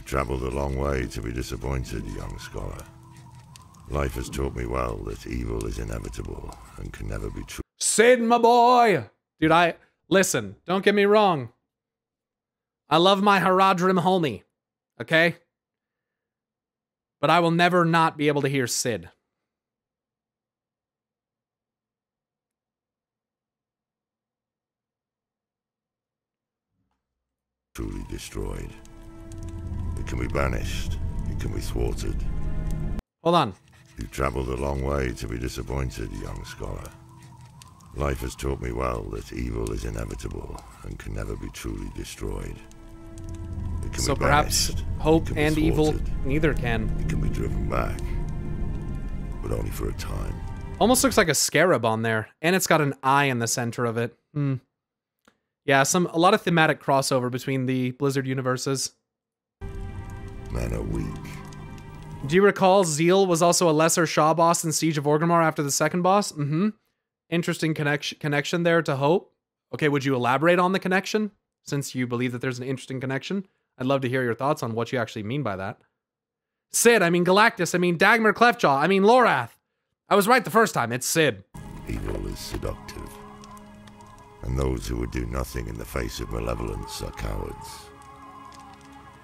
Travelled a long way to be disappointed, young scholar. Life has taught me well that evil is inevitable and can never be true. Sid, my boy! Dude, listen, don't get me wrong. I love my Haradrim homie, okay? But I will never not be able to hear Sid. Truly destroyed. It can be banished. It can be thwarted. Hold on. You've travelled a long way to be disappointed, young scholar. Life has taught me well that evil is inevitable and can never be truly destroyed. It can So be perhaps banished. hope It can be and evil thwarted. neither can. It can be driven back, but only for a time. Almost looks like a scarab on there, and it's got an eye in the center of it. Yeah, a lot of thematic crossover between the Blizzard universes. Men are weak. Do you recall Zeal was also a lesser Shaw boss in Siege of Orgrimmar after the second boss? Interesting connection there to Hope. Okay, would you elaborate on the connection? Since you believe that there's an interesting connection. I'd love to hear your thoughts on what you actually mean by that. Sid, I mean Galactus, I mean Dagmar Cleftjaw, I mean Lorath. I was right the first time, it's Sid. Evil is seductive. And those who would do nothing in the face of malevolence are cowards.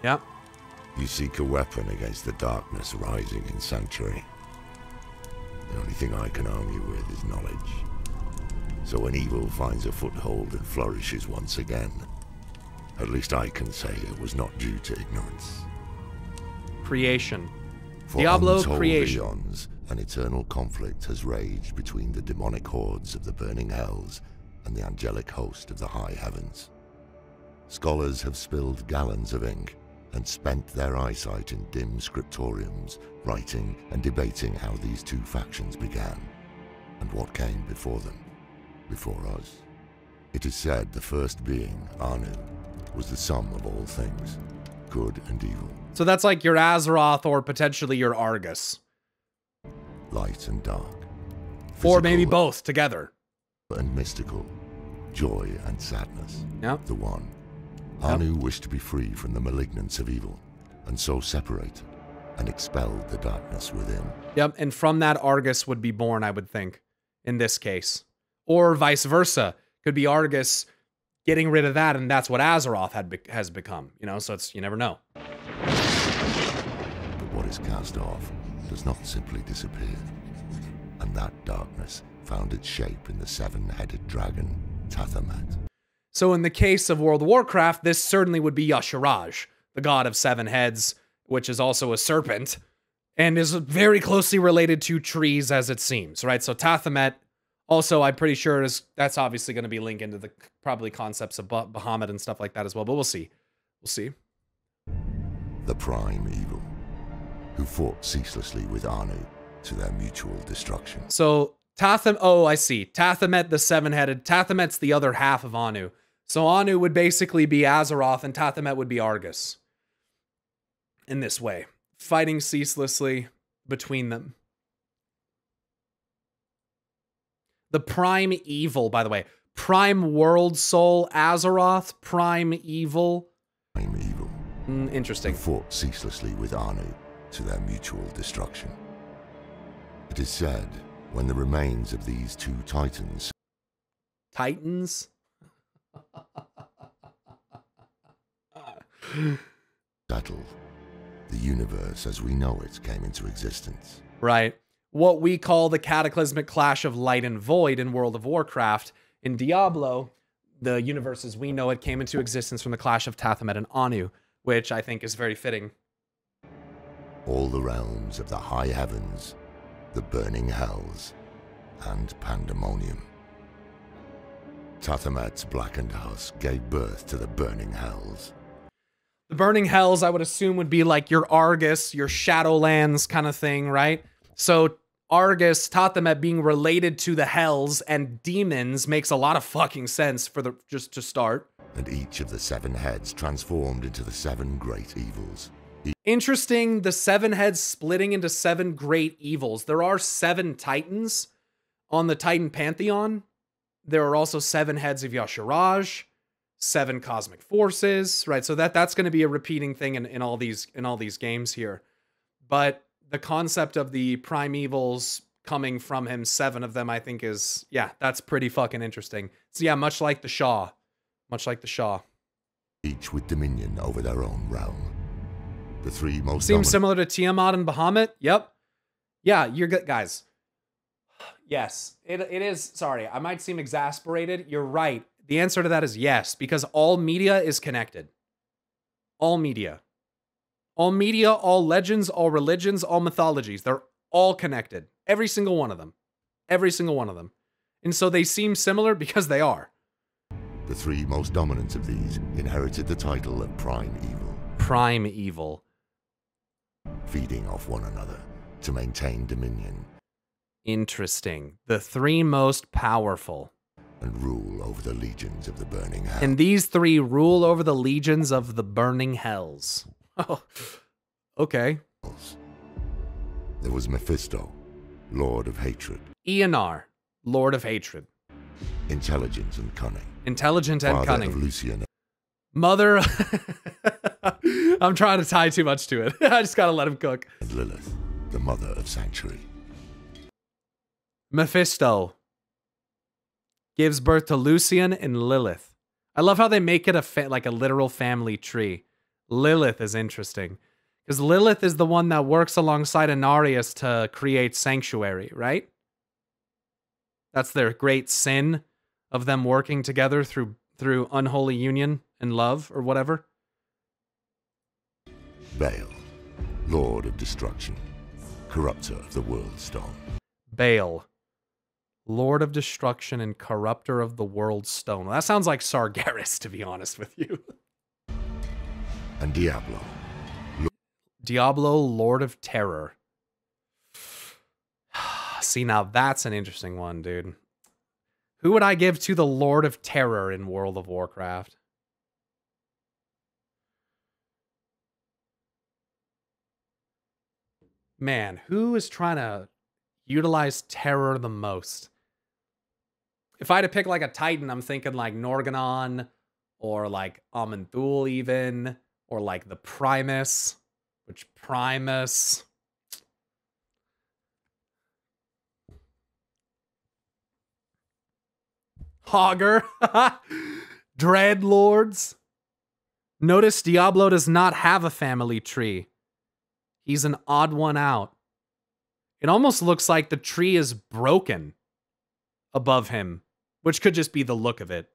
Yep. You seek a weapon against the darkness rising in Sanctuary. The only thing I can arm you with is knowledge. So when evil finds a foothold and flourishes once again, at least I can say it was not due to ignorance. Creation. For Diablo untold creation. eons, an eternal conflict has raged between the demonic hordes of the burning hells and the angelic host of the high heavens. Scholars have spilled gallons of ink and spent their eyesight in dim scriptoriums, writing and debating how these two factions began, and what came before them, before us. It is said the first being, Anu, was the sum of all things, good and evil. So that's like your Azeroth or potentially your Argus. Light and dark. Or maybe Physical both together. and mystical, joy and sadness. Yep. The one. Yep. Anu wished to be free from the malignance of evil, and so separated and expelled the darkness within. Yep, and from that Argus would be born, I would think, in this case. Or vice versa. Could be Argus getting rid of that, and that's what Azeroth has become. You know, so it's, you never know. But what is cast off does not simply disappear. And that darkness found its shape in the seven-headed dragon, Tathamet. So in the case of World of Warcraft, this certainly would be Yasharaj, the god of seven heads, which is also a serpent, and is very closely related to trees as it seems, right? So Tathamet, also I'm pretty sure that's obviously going to be linked into the probably concepts of Bahamut and stuff like that as well, but we'll see. We'll see. The prime evil, who fought ceaselessly with Anu to their mutual destruction. So oh, I see. Tathamet, the seven-headed. Tathamet's the other half of Anu. So Anu would basically be Azeroth, and Tathamet would be Argus. In this way, fighting ceaselessly between them. The prime evil, by the way. Prime world soul, Azeroth, prime evil. Prime evil. Interesting. Who fought ceaselessly with Anu to their mutual destruction. It is said, when the remains of these two titans... Titans? settled, the universe as we know it came into existence. Right. What we call the cataclysmic clash of light and void in World of Warcraft. In Diablo, the universe as we know it came into existence from the clash of Tathamet and Anu, which I think is very fitting. All the realms of the high heavens, the burning hells, and pandemonium. Tathamet's blackened husk gave birth to the burning hells. The burning hells, I would assume, would be like your Argus, your Shadowlands kind of thing, right? So Argus, Tathamet being related to the hells and demons makes a lot of fucking sense for just to start. And each of the seven heads transformed into the seven great evils. Interesting, the seven heads splitting into seven great evils. There are 7 titans on the Titan Pantheon. There are also 7 heads of Yasharaj, 7 cosmic forces, right? So that's going to be a repeating thing in all these games here. But the concept of the primevals coming from him, 7 of them, I think is, yeah, that's pretty fucking interesting. So yeah, much like the Shah. Much like the Shah. Each with dominion over their own realm. The 3 most Seems similar to Tiamat and Bahamut. Yep. Yeah, you're good, guys. Yes, it is. Sorry, I might seem exasperated. You're right. The answer to that is yes, because all media is connected. All media. All media, all legends, all religions, all mythologies. They're all connected. Every single one of them. Every single one of them. And so they seem similar because they are. The 3 most dominant of these inherited the title of Prime Evil. Prime Evil. Feeding off one another to maintain dominion. Interesting. The 3 most powerful. And rule over the legions of the burning hell. And these 3 rule over the legions of the burning hells. Oh, okay. There was Mephisto, Lord of Hatred. Eonar, Lord of Hatred. Intelligent and cunning. Intelligent and Father cunning. Of Lucian. Mother. I'm trying to tie too much to it. I just gotta let him cook. And Lilith, the mother of Sanctuary. Mephisto gives birth to Lucian and Lilith. I love how they make it like a literal family tree. Lilith is interesting. Because Lilith is the one that works alongside Inarius to create Sanctuary, right? That's their great sin of them working together through unholy union and love or whatever. Baal, Lord of Destruction, corrupter of the World Stone. Baal, Lord of Destruction and corrupter of the World Stone. Well, that sounds like Sargeras, to be honest with you. And Diablo. Diablo, Lord of Terror. See, now that's an interesting one, dude. Who would I give to the Lord of Terror in World of Warcraft? Man, who is trying to utilize terror the most? If I had to pick like a Titan, I'm thinking like Norganon or like Aman'Thul even, or like the Primus, which Primus... Hogger. Dreadlords. Notice Diablo does not have a family tree. He's an odd one out. It almost looks like the tree is broken above him, which could just be the look of it.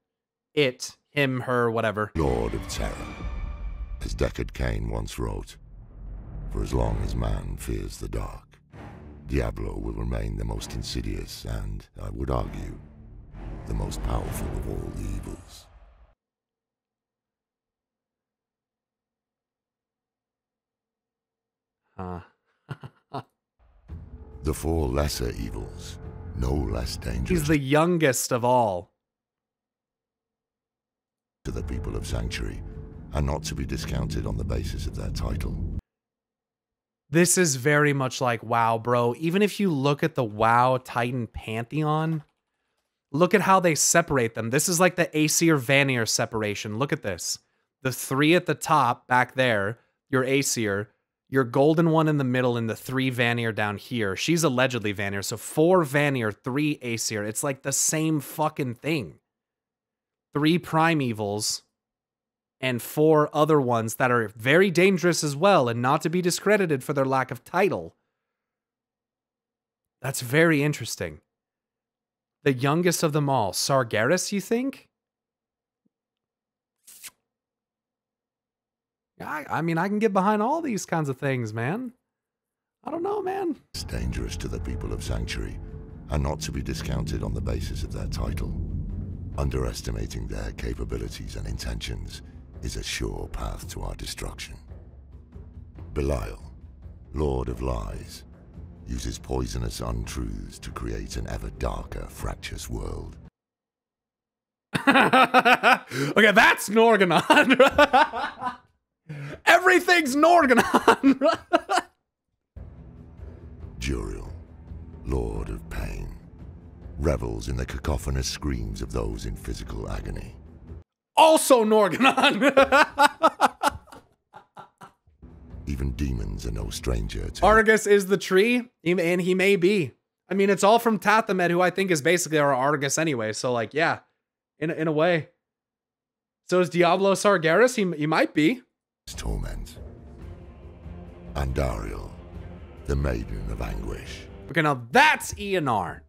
It, him, her, whatever. Lord of Terror. As Deckard Cain once wrote, for as long as man fears the dark, Diablo will remain the most insidious and, I would argue, the most powerful of all the evils. The 4 lesser evils, no less dangerous. He's the youngest of all. To the people of Sanctuary, are not to be discounted on the basis of their title. This is very much like WoW, bro. Even if you look at the WoW Titan Pantheon, look at how they separate them. This is like the Aesir Vanir separation. Look at this. The 3 at the top back there, your Aesir, your golden one in the middle, and the 3 Vanir down here. She's allegedly Vanir, so 4 Vanir, 3 Aesir. It's like the same fucking thing. 3 primevals and 4 other ones that are very dangerous as well and not to be discredited for their lack of title. That's very interesting. The youngest of them all. Sargeras, you think? I mean, I can get behind all these kinds of things, man. I don't know, man. It's dangerous to the people of Sanctuary, and not to be discounted on the basis of their title. Underestimating their capabilities and intentions is a sure path to our destruction. Belial, Lord of Lies, uses poisonous untruths to create an ever darker, fractious world. Okay, that's Norganon. Everything's Norganon. Juriel, Lord of Pain, revels in the cacophonous screams of those in physical agony. also Norganon. Even demons are no stranger to Argus is the tree, and he may be. I mean, it's all from Tathamed, who I think is basically our Argus anyway. So, like, yeah, in a way. So is Diablo Sargeras? He might be. his torment. Andariel, the Maiden of Anguish. Okay, now that's Eonar.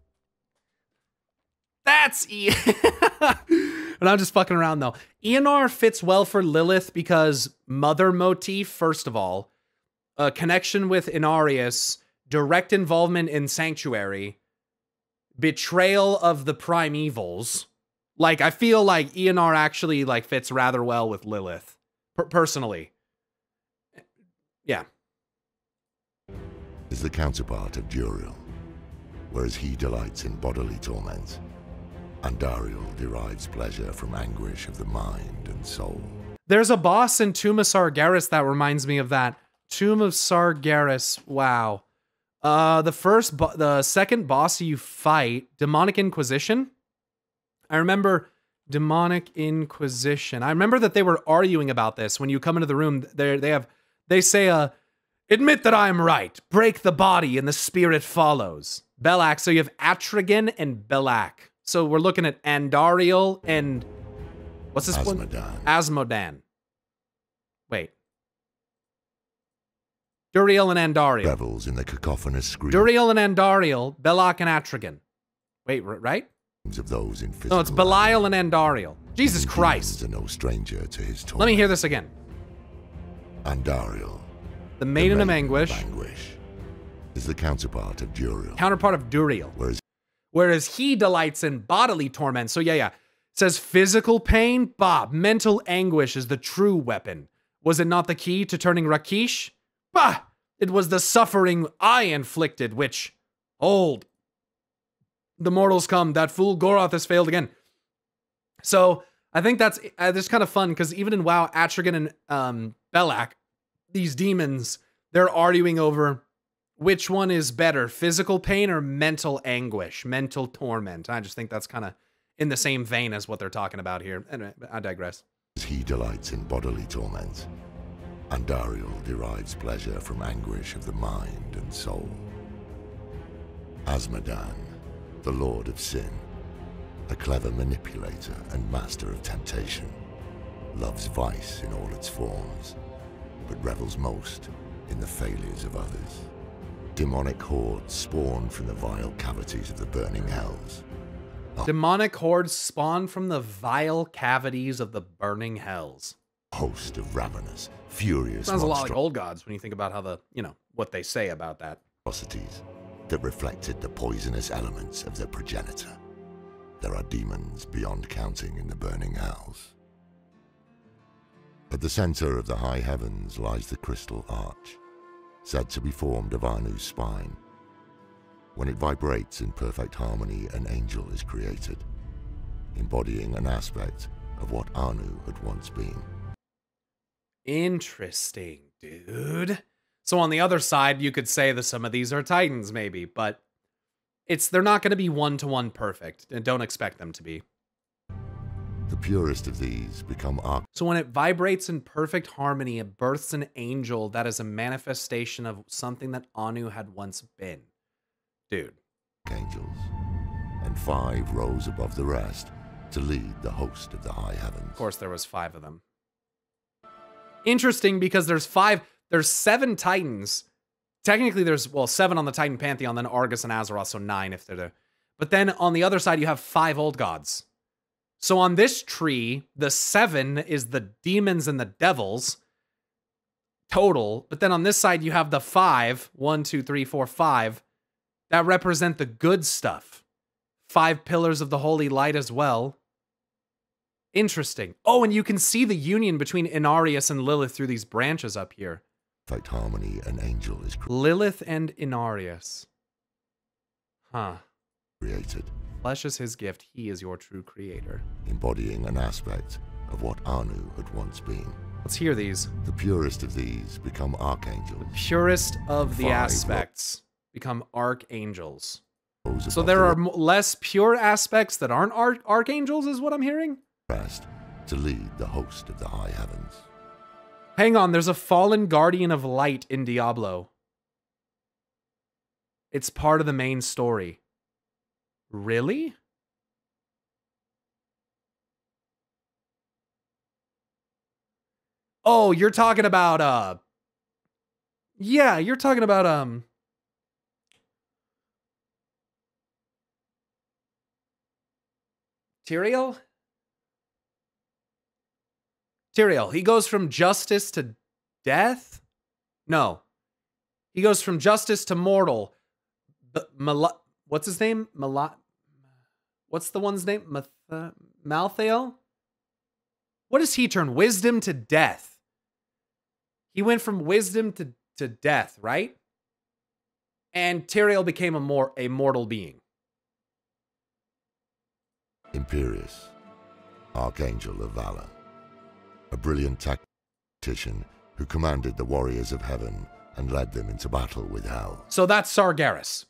That's And I'm just fucking around though. Eonar fits well for Lilith because mother motif, first of all, a connection with Inarius, direct involvement in Sanctuary, betrayal of the primevals. Like, I feel like Eonar actually like fits rather well with Lilith, personally. Yeah. Is the counterpart of Duriel, whereas he delights in bodily torment. Andariel derives pleasure from anguish of the mind and soul. There's a boss in Tomb of Sargeras that reminds me of that. Tomb of Sargeras, wow. The second boss you fight, Demonic Inquisition. I remember Demonic Inquisition. I remember that they were arguing about this when you come into the room. They say, admit that I am right. Break the body and the spirit follows. Belak. So you have Atrigan and Belak. So we're looking at Andariel and what's this one? Asmodan. Wait. Duriel and Andariel. Revels in the cacophonous screams Duriel and Andariel, Belak and Atrigan. Wait, right? of those in physical. No, it's Belial and Andariel. Jesus Christ. Are no stranger to his torment. Let me hear this again. Andariel, the Maiden of Anguish, is the counterpart of Duriel. Counterpart of Duriel. Whereas he delights in bodily torment. So yeah. It says physical pain, bah. Mental anguish is the true weapon. Was it not the key to turning Rakish? Bah! It was the suffering I inflicted, which, hold. The mortals come, that fool Goroth has failed again. So I think that's kind of fun, because even in WoW, Atrigan and Belak, these demons, they're arguing over which one is better, physical pain or mental anguish, mental torment. I just think that's kind of in the same vein as what they're talking about here. Anyway, I digress. He delights in bodily torment. Andariel derives pleasure from anguish of the mind and soul. Asmodan, the Lord of Sin, a clever manipulator and master of temptation, loves vice in all its forms, but revels most in the failures of others. Demonic hordes spawn from the vile cavities of the burning hells. Demonic hordes spawn from the vile cavities of the burning hells. Host of ravenous, furious sounds a lot like old gods when you think about how what they say about that. Monstrosities that reflected the poisonous elements of their progenitor. There are demons beyond counting in the burning hells. At the center of the high heavens lies the crystal arch, said to be formed of Anu's spine. When it vibrates in perfect harmony, an angel is created, embodying an aspect of what Anu had once been. Interesting, dude. So on the other side, you could say that some of these are Titans, maybe, but they're not going to be one-to-one perfect, and don't expect them to be. The purest of these become So when it vibrates in perfect harmony, it births an angel that is a manifestation of something that Anu had once been. Dude. Archangels, and 5 rose above the rest to lead the host of the high heavens. Of course, there was 5 of them. Interesting, because there's 7 Titans. Technically, there's, 7 on the Titan Pantheon, then Argus and Azeroth, so 9 if they're there. But then on the other side, you have 5 old gods. So on this tree, the 7 is the demons and the devils total. But then on this side, you have the 5, 1, 2, 3, 4, 5, that represent the good stuff. 5 pillars of the holy light as well. Interesting. Oh, and you can see the union between Inarius and Lilith through these branches up here. Perfect harmony, an angel is Lilith and Inarius. Huh. Created. Flesh is his gift. He is your true creator. Embodying an aspect of what Anu had once been. Let's hear these. The purest of these become archangels. The purest of the aspects become archangels. So there are less pure aspects that aren't archangels, is what I'm hearing? Rest to lead the host of the high heavens. Hang on, there's a fallen guardian of light in Diablo. It's part of the main story. Really? Oh, you're talking about, yeah, you're talking about, Tyrael? Tyrael, he goes from justice to death? No. He goes from justice to mortal. What's his name? What's the one's name? Malthael? What does he turn? Wisdom to death. He went from wisdom to death, right? And Tyrael became a mortal being. Imperius, Archangel of Valor, a brilliant tactician who commanded the warriors of heaven and led them into battle with hell. So that's Sargeras.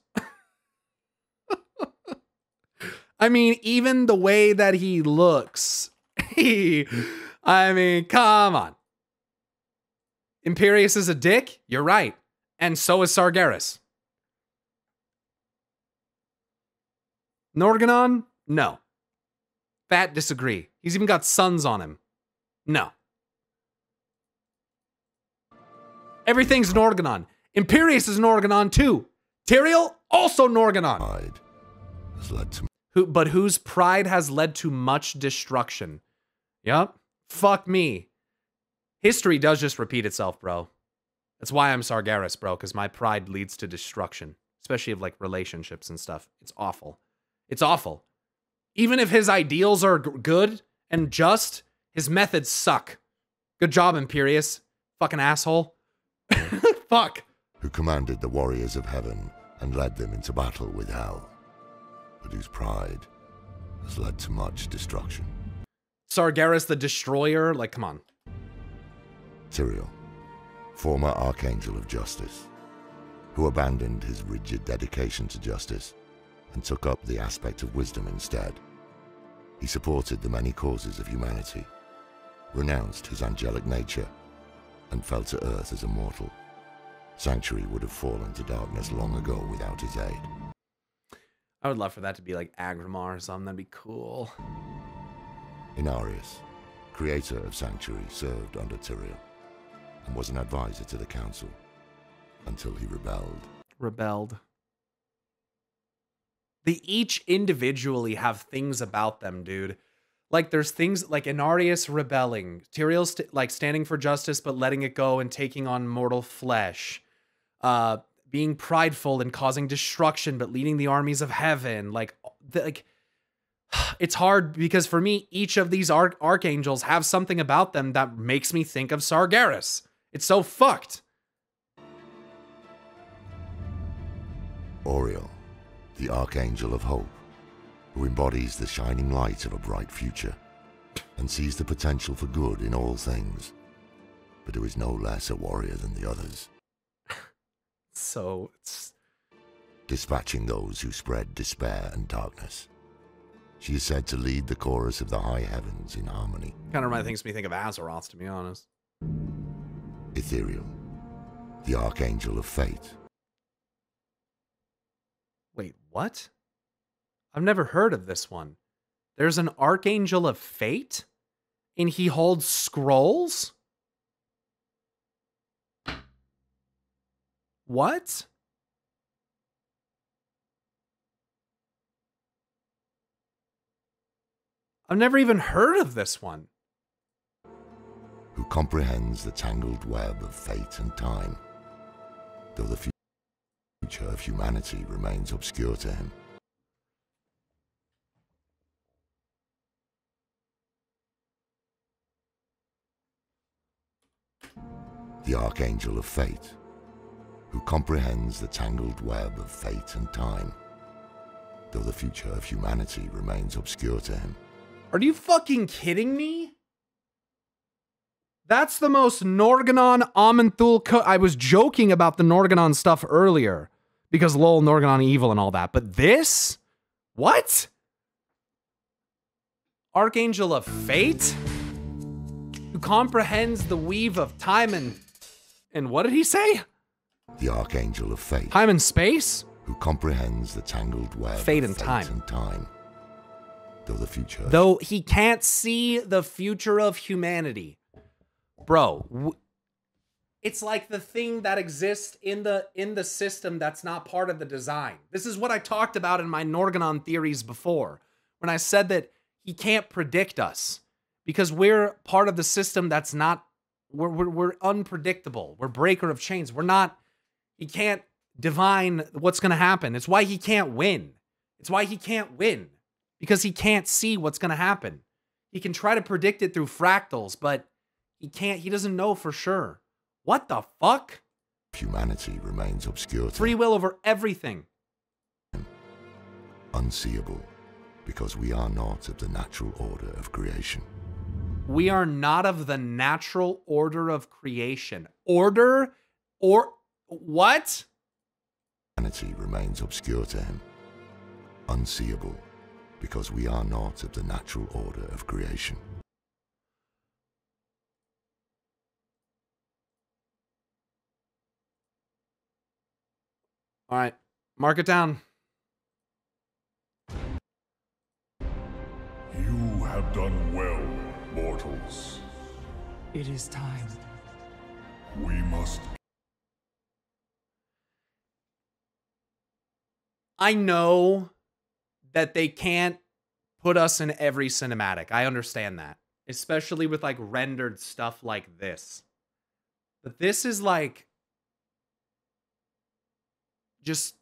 I mean, even the way that he looks, I mean, come on. Imperius is a dick? You're right. And so is Sargeras. Norganon? No. Fat disagree. He's even got sons on him. No. Everything's Norganon. Imperius is Norganon too. Tyrael, also Norganon. Pride has led to But whose pride has led to much destruction. Yup. Fuck me. History does just repeat itself, bro. That's why I'm Sargeras, bro, because my pride leads to destruction. Especially of, like, relationships and stuff. It's awful. It's awful. Even if his ideals are good and just, his methods suck. Good job, Imperius. Fucking asshole. Fuck. who commanded the warriors of heaven and led them into battle with hell, but whose pride has led to much destruction. Sargeras the Destroyer? Like, come on. Tyrael, former Archangel of Justice, who abandoned his rigid dedication to justice and took up the aspect of wisdom instead. He supported the many causes of humanity, renounced his angelic nature, and fell to earth as a mortal. Sanctuary would have fallen to darkness long ago without his aid. I would love for that to be like Agrimar or something. That'd be cool. Inarius, creator of Sanctuary, served under Tyrael and was an advisor to the council until he rebelled. They each individually have things about them, dude. Like, there's things like Inarius rebelling, Tyrael like standing for justice but letting it go and taking on mortal flesh, being prideful and causing destruction but leading the armies of heaven. Like it's hard because for me, each of these archangels have something about them that makes me think of Sargeras. It's so fucked. Auriel, the Archangel of Hope, who embodies the shining light of a bright future and sees the potential for good in all things, but who is no less a warrior than the others. So it's dispatching those who spread despair and darkness. She is said to lead the chorus of the high heavens in harmony. Kind of makes me think of Azeroth, to be honest. Ethereal, the Archangel of Fate. Wait, what? I've never heard of this one. There's an Archangel of Fate? And he holds scrolls? What? I've never even heard of this one. Who comprehends the tangled web of fate and time, though the future of humanity remains obscure to him. The Archangel of Fate, who comprehends the tangled web of fate and time, though the future of humanity remains obscure to him. Are you fucking kidding me? That's the most Norganon Amenthul. I was joking about the Norganon stuff earlier because lol, Norganon evil and all that, but this? What? Archangel of Fate? comprehends the weave of time and what did he say? The Archangel of Fate. Time and space? Who comprehends the tangled web Fate of and time. Though the future. Though he can't see the future of humanity. Bro, it's like the thing that exists in the system that's not part of the design. This is what I talked about in my Norganon theories before, when I said that he can't predict us because we're part of the system that's not, we're unpredictable. We're breaker of chains. We're not, he can't divine what's going to happen. It's why he can't win. It's why he can't win, because he can't see what's going to happen. He can try to predict it through fractals, but he can't, he doesn't know for sure. What the fuck? Humanity remains obscure. Free will over everything. Unseeable, because we are not of the natural order of creation. We are not of the natural order of creation. Order? Or what? Humanity remains obscure to him. Unseeable, because we are not of the natural order of creation. All right, mark it down. You have done well, mortals. It is time. We must. I know that they can't put us in every cinematic. I understand that, especially with like rendered stuff like this. But this is like just,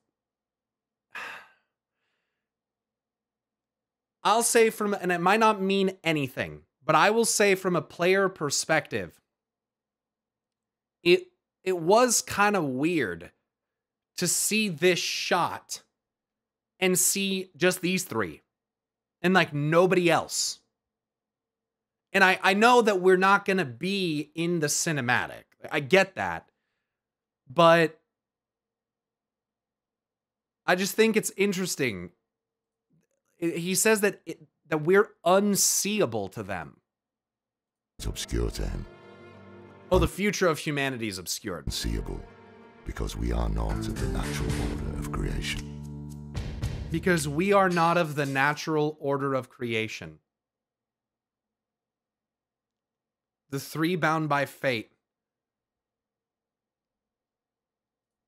I'll say from, and it might not mean anything, but I will say from a player perspective, it was kind of weird to see this shot and see just these three and like nobody else. And I know that we're not going to be in the cinematic. I get that. But I just think it's interesting. He says that that we're unseeable to them. It's obscure to him. Oh, the future of humanity is obscured. Unseeable, because we are not of the natural order of creation. Because we are not of the natural order of creation. The three bound by fate.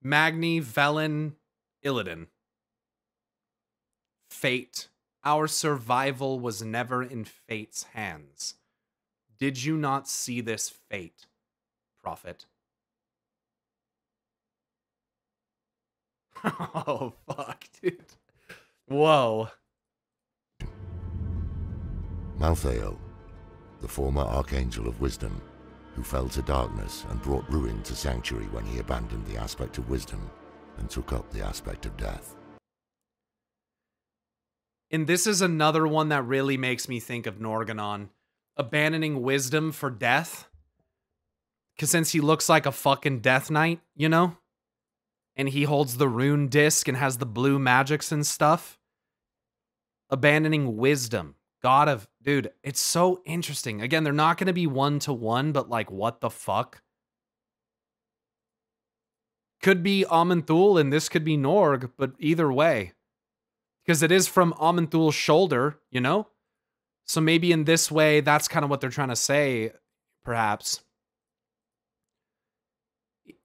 Magni, Velen, Illidan. Fate. Our survival was never in fate's hands. Did you not see this fate, prophet? Oh, fuck, dude. Whoa. Malthael, the former Archangel of Wisdom, who fell to darkness and brought ruin to Sanctuary when he abandoned the aspect of wisdom and took up the aspect of death. And this is another one that really makes me think of Norganon. Abandoning wisdom for death. Because since he looks like a fucking Death Knight, you know? And he holds the rune disc and has the blue magics and stuff. Abandoning wisdom. God of... Dude, it's so interesting. Again, they're not going to be one-to-one, but like, what the fuck? Could be Aman'Thul and this could be Norg, but either way. Because it is from Aman'Thul's shoulder, you know? So maybe in this way, that's kind of what they're trying to say, perhaps.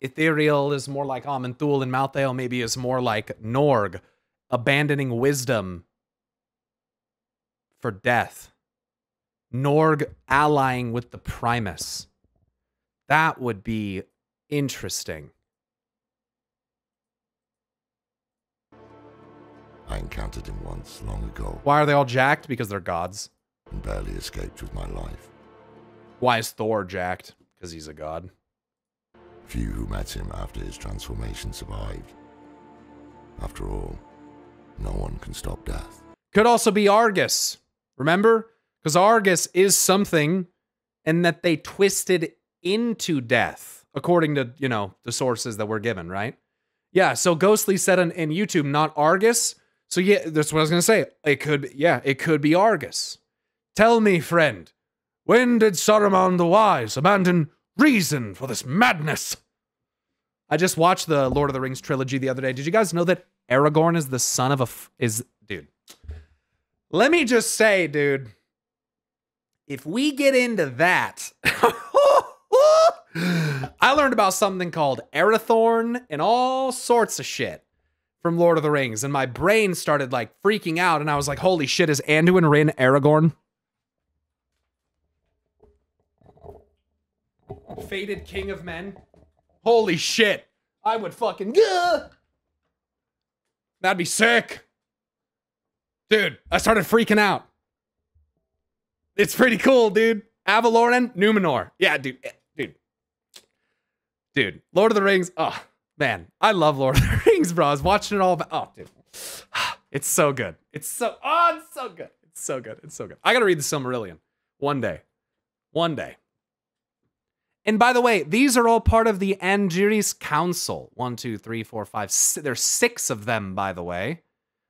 Ethereal is more like Aman'Thul, and Malthael maybe is more like Norg, abandoning wisdom for death. Norg allying with the Primus. That would be interesting. I encountered him once, long ago, Why are they all jacked? Because they're gods. and barely escaped with my life. Why is Thor jacked? Because he's a god. Few who met him after his transformation survived. After all, no one can stop death. Could also be Argus. Remember? Because Argus is something, and that they twisted into death, according to, you know, the sources that we're given, right? Yeah, so Ghostly said in YouTube, not Argus. So yeah, that's what I was going to say. It could be Argus. Tell me, friend, When did Saruman the Wise abandon reason for this madness? I just watched the Lord of the Rings trilogy the other day. Did you guys know that Aragorn is the son of dude. Let me just say, dude, if we get into that, I learned about something called Arathorn and all sorts of shit from Lord of the Rings, and my brain started like freaking out, and I was like, holy shit, is Anduin Rin Aragorn? Fated King of Men? Holy shit. I would fucking... That'd be sick. Dude, I started freaking out. It's pretty cool, dude. Avaloran, Numenor. Yeah, dude. Dude, Lord of the Rings. Oh, man. I love Lord of the Rings, bro. I was watching it all. Oh, dude. It's so good. It's so good. It's so good. It's so good. I gotta read the Silmarillion. One day. And by the way, these are all part of the Angiris Council. 1, 2, 3, 4, 5. There's 6 of them, by the way.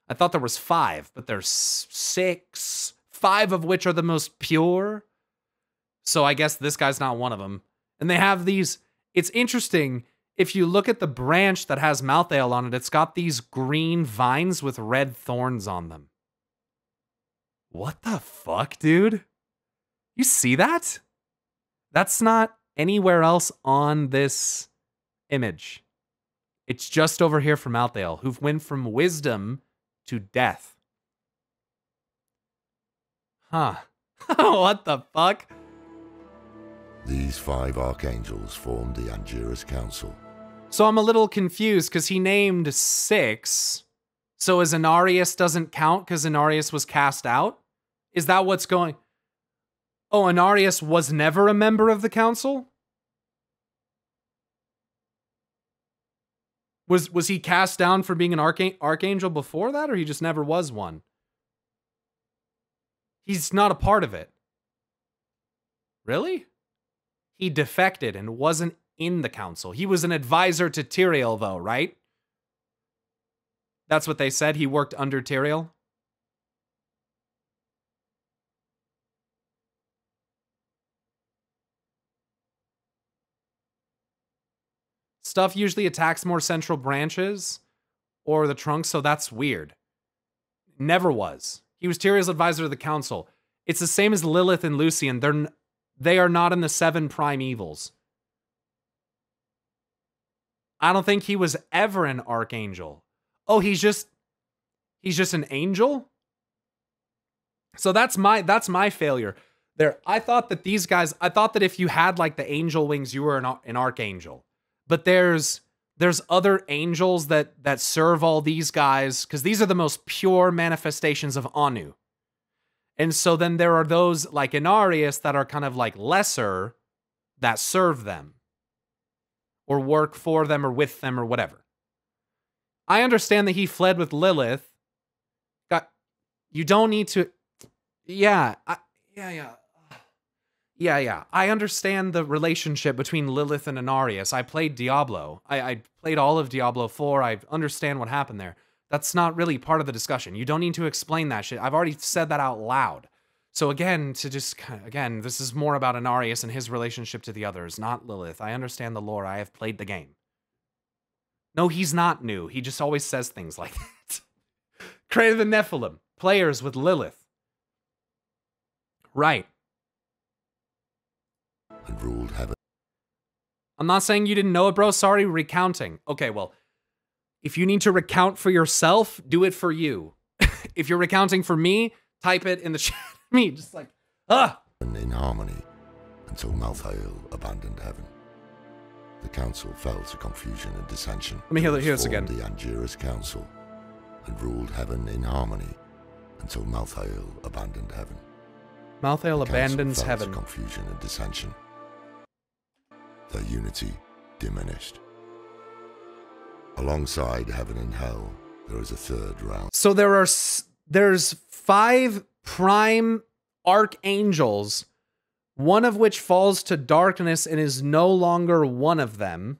I thought there was 5, but there's 6. 5 of which are the most pure. So I guess this guy's not one of them. And they have these... It's interesting. If you look at the branch that has Malthael on it, it's got these green vines with red thorns on them. What the fuck, dude? You see that? That's not anywhere else on this image. It's just over here from Malthael, who went from wisdom to death. Huh. What the fuck? These 5 archangels formed the Angiris Council. So I'm a little confused because he named 6. So as Inarius doesn't count because Inarius was cast out? Is that what's going... Oh, Inarius was never a member of the council? Was he cast down for being an archangel before that, or he just never was one? He's not a part of it. Really? He defected and wasn't in the council. He was an advisor to Tyrael, though, right? That's what they said. He worked under Tyrael. Stuff usually attacks more central branches or the trunk, so that's weird. Never was. He was Tyrael's advisor to the council. It's the same as Lilith and Lucian. They are not in the 7 prime evils. I don't think he was ever an archangel. Oh, he's just an angel? So that's my failure. There, I thought that if you had like the angel wings, you were an archangel. But there's other angels that serve all these guys, because these are the most pure manifestations of Anu. And so then there are those like Inarius that are kind of like lesser that serve them or work for them or with them or whatever. I understand that he fled with Lilith. You don't need to... Yeah. I understand the relationship between Lilith and Inarius. I played Diablo. I played all of Diablo 4. I understand what happened there. That's not really part of the discussion. You don't need to explain that shit. I've already said that out loud. So again, this is more about Inarius and his relationship to the others, not Lilith. I understand the lore. I have played the game. No, he's not new. He just always says things like that. Created the Nephilim. Players with Lilith. Right. And ruled heaven. I'm not saying you didn't know it, bro. Sorry, recounting. Okay, well, if you need to recount for yourself, do it for you. If you're recounting for me, type it in the chat. Me, just like, In harmony, until Malthael abandoned heaven. The council fell to confusion and dissension. Let me hear this again. The Angiris Council and ruled heaven in harmony until Malthael abandoned heaven. Malthael abandons fell heaven. To confusion and dissension. Their unity diminished. Alongside heaven and hell, there is a third realm. So there's 5 prime archangels, one of which falls to darkness and is no longer one of them.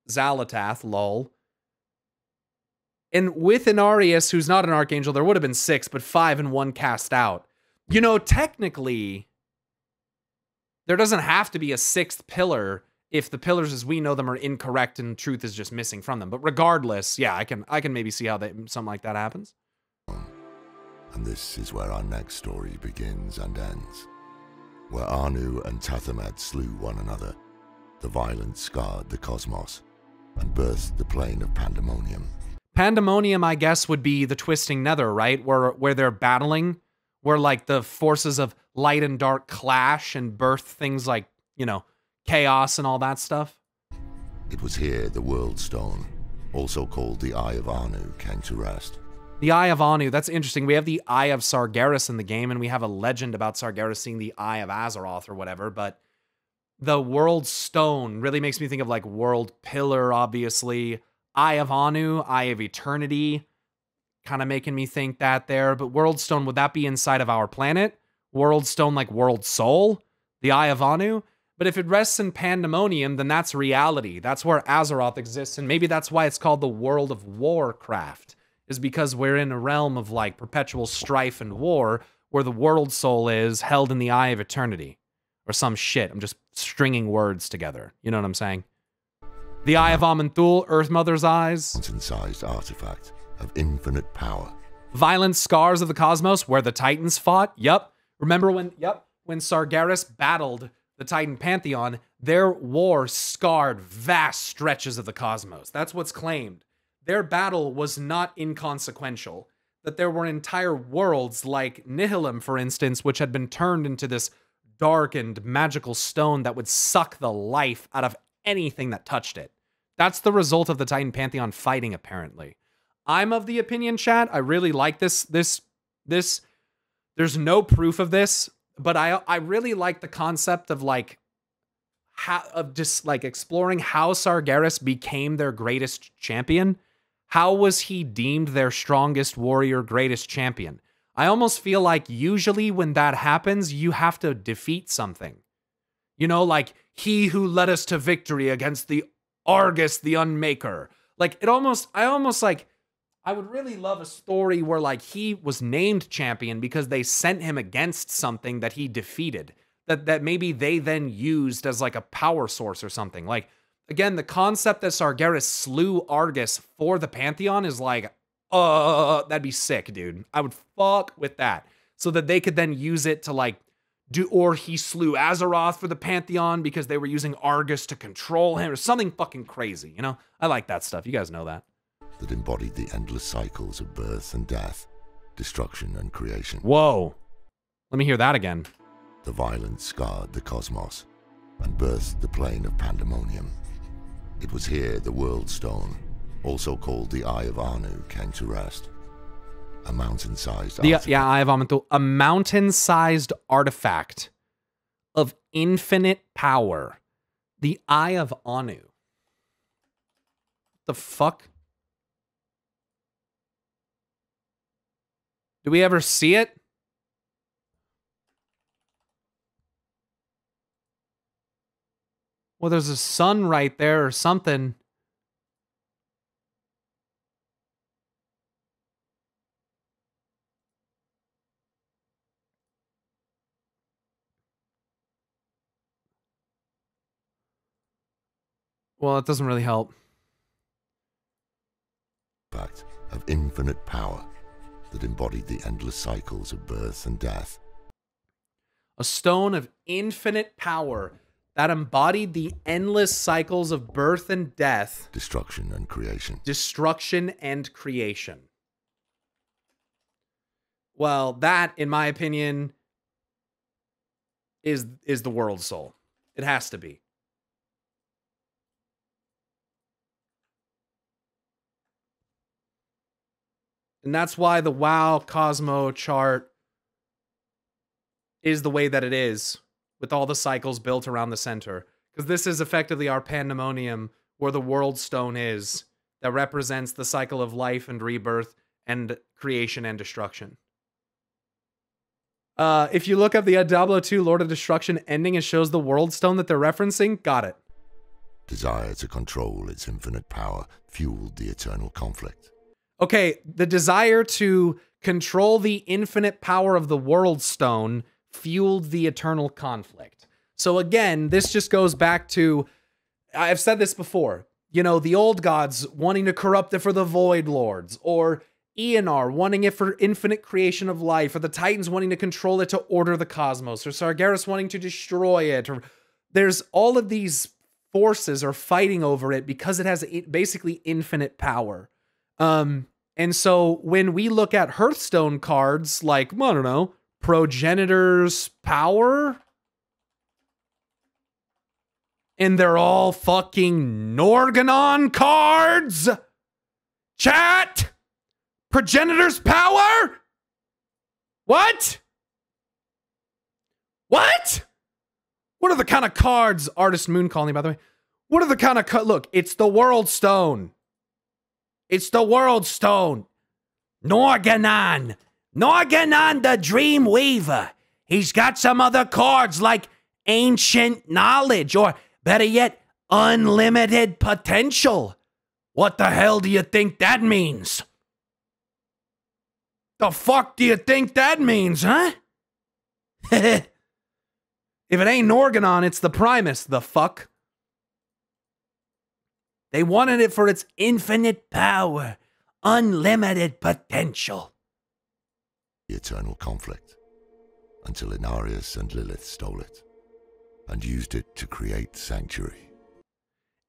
Xalatath, lol. And with Inarius, who's not an archangel, there would have been 6, but 5 and 1 cast out. You know, technically, there doesn't have to be a sixth pillar if the pillars as we know them are incorrect and truth is just missing from them. But regardless, yeah, I can maybe see how something like that happens. And this is where our next story begins and ends. Where Anu and Tathamed slew one another, the violence scarred the cosmos and birthed the plane of pandemonium. Pandemonium, I guess, would be the twisting nether, right? Where they're battling, where like the forces of light and dark clash and birth things like, you know, chaos and all that stuff. It was here the World Stone, also called the Eye of Anu, came to rest. The Eye of Anu, that's interesting. We have the Eye of Sargeras in the game, and we have a legend about Sargeras seeing the Eye of Azeroth or whatever, but the World Stone really makes me think of like World Pillar, obviously. Eye of Anu, Eye of Eternity, kind of making me think that there. But World Stone, would that be inside of our planet? World Stone like World Soul? The Eye of Anu? But if it rests in Pandemonium, then that's reality. That's where Azeroth exists, and maybe that's why it's called the World of Warcraft, is because we're in a realm of like perpetual strife and war, where the World Soul is held in the Eye of Eternity. Or some shit. I'm just stringing words together. You know what I'm saying? The Eye of Aman'Thul, Earth Mother's Eyes. Mountain-sized artifact of infinite power. Violent scars of the cosmos, where the Titans fought. Yup. Remember when Sargeras battled the Titan Pantheon, their war scarred vast stretches of the cosmos. That's what's claimed. Their battle was not inconsequential. That there were entire worlds like Nihilum, for instance, which had been turned into this dark and magical stone that would suck the life out of anything that touched it. That's the result of the Titan Pantheon fighting, apparently. I'm of the opinion, chat, I really like this. There's no proof of this, but I really like the concept of like just like exploring how Sargeras became their greatest champion. How was he deemed their strongest warrior, greatest champion? I almost feel like usually when that happens, you have to defeat something. You know, like, he who led us to victory against the Argus, the Unmaker. Like, I would really love a story where, like, he was named champion because they sent him against something that he defeated. That maybe they then used as, like, a power source or something. Like, again, the concept that Sargeras slew Argus for the Pantheon is like, that'd be sick, dude. I would fuck with that. So that they could then use it to, like, or he slew Azeroth for the Pantheon because they were using Argus to control him or something fucking crazy, you know? I like that stuff. You guys know that. That embodied the endless cycles of birth and death, destruction and creation. Whoa. Let me hear that again. The violence scarred the cosmos and birthed the plane of pandemonium. It was here the World Stone, also called the Eye of Anu, came to rest. A mountain-sized artifact. Yeah, Eye of Aman'Thul. A mountain-sized artifact of infinite power. The Eye of Anu. The fuck? Do we ever see it? Well, there's a sun right there or something. Well, it doesn't really help. Fact of infinite power that embodied the endless cycles of birth and death. A stone of infinite power that embodied the endless cycles of birth and death. Destruction and creation. Destruction and creation. Well, that, in my opinion, is the world soul. It has to be. And that's why the WoW Cosmo chart is the way that it is, with all the cycles built around the center. Because this is effectively our pandemonium, where the World Stone is, that represents the cycle of life and rebirth and creation and destruction. If you look up the Diablo 2 Lord of Destruction ending, it shows the World Stone that they're referencing. Got it. Desire to control its infinite power fueled the eternal conflict. Okay, the desire to control the infinite power of the World Stone fueled the eternal conflict. So again, this just goes back to, I've said this before, you know, the old gods wanting to corrupt it for the Void Lords, or Eonar wanting it for infinite creation of life, or the Titans wanting to control it to order the cosmos, or Sargeras wanting to destroy it, or there's all of these forces are fighting over it because it has basically infinite power. And so when we look at Hearthstone cards like, I don't know, Progenitor's Power, and they're all fucking Norganon cards, chat, Progenitor's Power? What? What? What are the kind of cards, Artist Moon Colony, by the way, what are the kind of, look, it's the World Stone. It's the World Stone. Norganon. Norganon the Dream Weaver. He's got some other cards like Ancient Knowledge, or better yet, Unlimited Potential. What the hell do you think that means? The fuck do you think that means, huh? If it ain't Norganon, it's the Primus, the fuck. They wanted it for its infinite power, unlimited potential. The eternal conflict, until Inarius and Lilith stole it, and used it to create Sanctuary.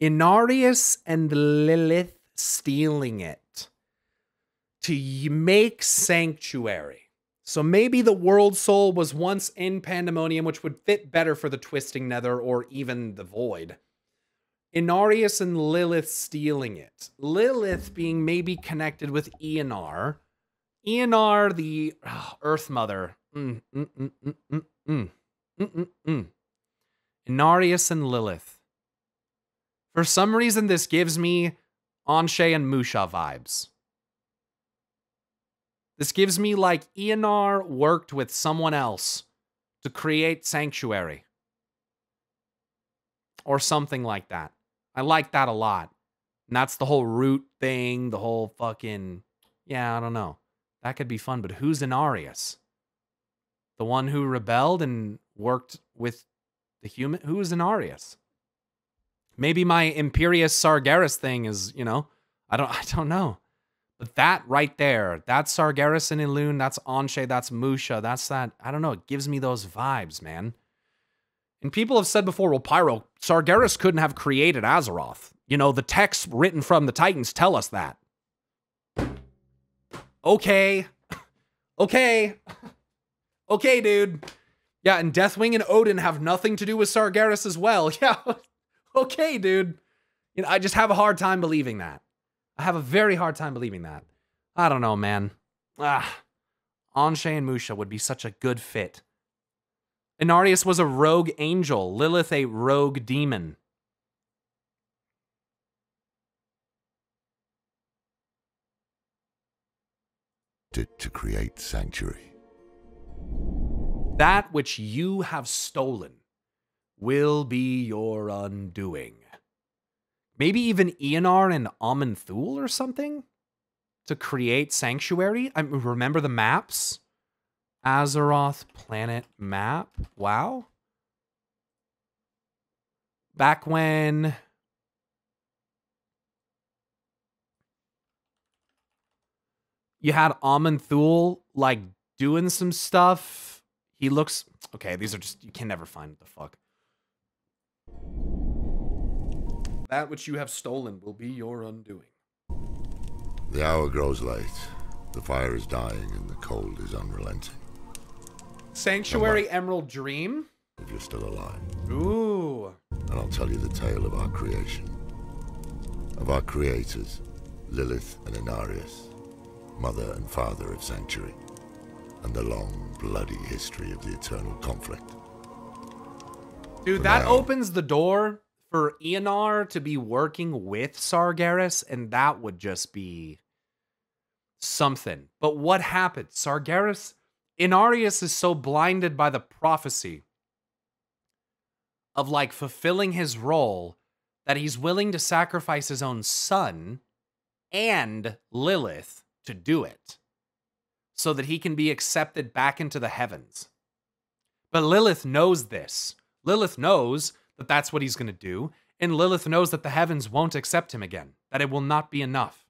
Inarius and Lilith stealing it to make Sanctuary. So maybe the World Soul was once in Pandemonium, which would fit better for the Twisting Nether or even the Void. Inarius and Lilith stealing it. Lilith being maybe connected with Eonar. Eonar, the Earth Mother. Inarius and Lilith. For some reason, this gives me Anshe and Musha vibes. This gives me like Eonar worked with someone else to create Sanctuary. Or something like that. I like that a lot. And that's the whole root thing, the whole fucking... Yeah, I don't know. That could be fun, but who's Inarius? The one who rebelled and worked with the human? Who is Inarius? Maybe my Imperious Sargeras thing is, you know, I don't know. But that right there, that's Sargeras and Elune, that's Anshe, that's Musha, that's that, I don't know, it gives me those vibes, man. And people have said before, well, Pyro, Sargeras couldn't have created Azeroth. You know, the texts written from the Titans tell us that. Okay. Okay. Okay, dude. Yeah, and Deathwing and Odin have nothing to do with Sargeras as well. Yeah. Okay, dude. You know, I just have a hard time believing that. I have a very hard time believing that. I don't know, man. Anshe and Musha would be such a good fit. Inarius was a rogue angel. Lilith a rogue demon. To create Sanctuary. That which you have stolen will be your undoing. Maybe even Eonar and Aman'Thul or something? To create Sanctuary? I remember the maps? Azeroth planet map. Wow. Back when... you had Aman'Thul, like, doing some stuff. He looks... okay, these are just... you can never find what the fuck. That which you have stolen will be your undoing. The hour grows late. The fire is dying and the cold is unrelenting. Sanctuary Emerald Dream? If you're still alive. Ooh. And I'll tell you the tale of our creation. Of our creators, Lilith and Inarius, mother and father of Sanctuary, and the long, bloody history of the eternal conflict. Dude, For that now, opens the door for Eonar to be working with Sargeras, and that would just be something. But what happened? Sargeras... Inarius is so blinded by the prophecy of, like, fulfilling his role that he's willing to sacrifice his own son and Lilith to do it so that he can be accepted back into the heavens. But Lilith knows this. Lilith knows that that's what he's going to do, and Lilith knows that the heavens won't accept him again, that it will not be enough.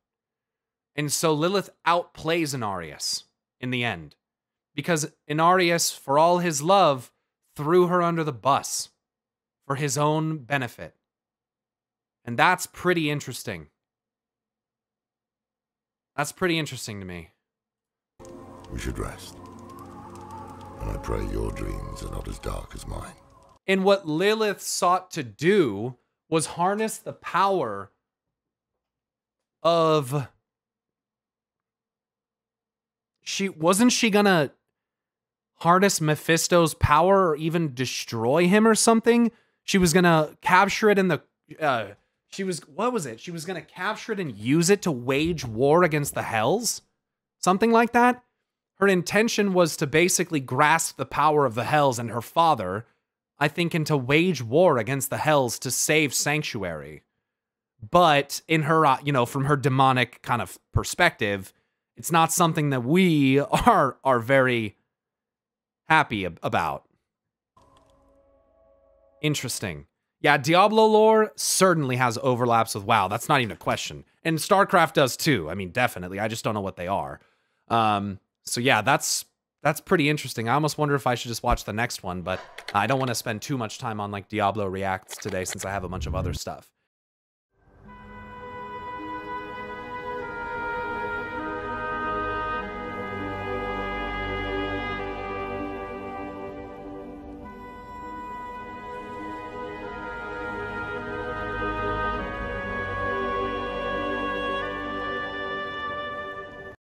And so Lilith outplays Inarius in the end, because Inarius, for all his love, threw her under the bus for his own benefit. And that's pretty interesting. That's pretty interesting to me. We should rest. And I pray your dreams are not as dark as mine. And what Lilith sought to do was harness the power of... Wasn't she gonna harness Mephisto's power or even destroy him or something? She was gonna capture it in the... what was it? She was gonna capture it and use it to wage war against the Hells? Something like that? Her intention was to basically grasp the power of the Hells and her father, I think, and to wage war against the Hells to save Sanctuary. But in her, from her demonic kind of perspective, it's not something that we are very happy about. Interesting. Yeah, Diablo lore certainly has overlaps with WoW. That's not even a question. And StarCraft does too. I mean, definitely. I just don't know what they are. So yeah, that's pretty interesting. I almost wonder if I should just watch the next one, but I don't want to spend too much time on like Diablo reacts today since I have a bunch of other stuff.